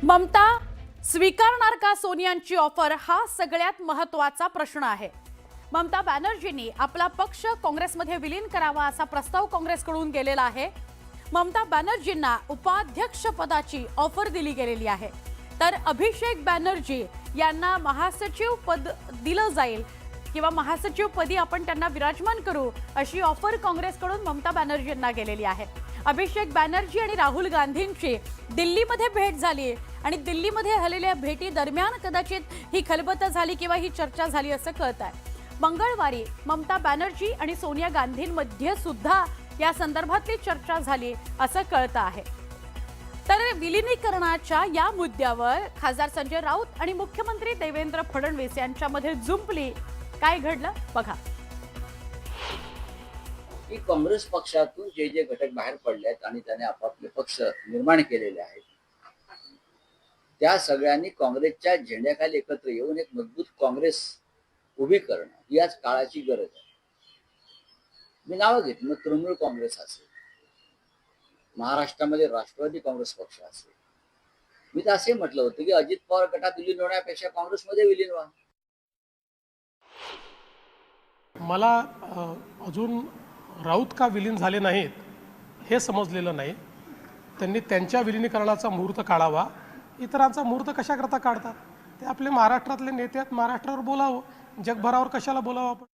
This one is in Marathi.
ममता स्वीकारणार का सोनियांची ऑफर हा सगळ्यात महत्त्वाचा प्रश्न आहे। ममता बॅनर्जींनी आपला पक्ष काँग्रेसमध्ये विलीन करावा असा प्रस्ताव काँग्रेसकडून गेलेला आहे। ममता बॅनर्जींना उपाध्यक्ष पदाची ऑफर दिली गेलेली आहे, तर अभिषेक बॅनर्जी यांना महासचिव पद दिलं जाईल किंवा महासचिव पदी आपण त्यांना विराजमान करू अशी ऑफर काँग्रेसकडून ममता बॅनर्जींना गेलेली आहे। अभिषेक बॅनर्जी आणि राहुल गांधींची दिल्लीमध्ये भेट झाली आणि दिल्लीमध्ये झालेल्या भेटी दरम्यान कदाचित ही खलबत झाली किंवा ही चर्चा झाली असं कळत आहे। मंगळवारी ममता बॅनर्जी आणि सोनिया गांधींमध्ये सुद्धा या संदर्भातली चर्चा झाली असं कळत आहे। तर विलीनीकरणाच्या या मुद्द्यावर खासदार संजय राऊत आणि मुख्यमंत्री देवेंद्र फडणवीस यांच्यामध्ये जुंपली। काय घडलं बघा। की काँग्रेस पक्षातून जे जे घटक बाहेर पडले आहेत आणि त्याने आपापले पक्ष निर्माण केलेले आहेत, त्या सगळ्यांनी काँग्रेसच्या झेंड्याखाली एकत्र येऊन एक मजबूत काँग्रेस उभी करणं ही आज काळाची गरज आहे। मी नावं घेत मग तृणमूल काँग्रेस असेल, महाराष्ट्रामध्ये राष्ट्रवादी काँग्रेस पक्ष असेल, मी तर असे म्हटलं होतं की अजित पवार गटात विलीन होण्यापेक्षा काँग्रेसमध्ये विलीन व्हा। मला अजून राऊत का विलीन झाले नाहीत हे समजलेलं नाही। त्यांनी त्यांच्या विलीनीकरणाचा मुहूर्त काढावा, इतरांचा मुहूर्त कशाकरता काढतात? ते आपले महाराष्ट्रातले नेते आहेत, महाराष्ट्रावर बोलावं, जगभरावर कशाला बोलावं आपण?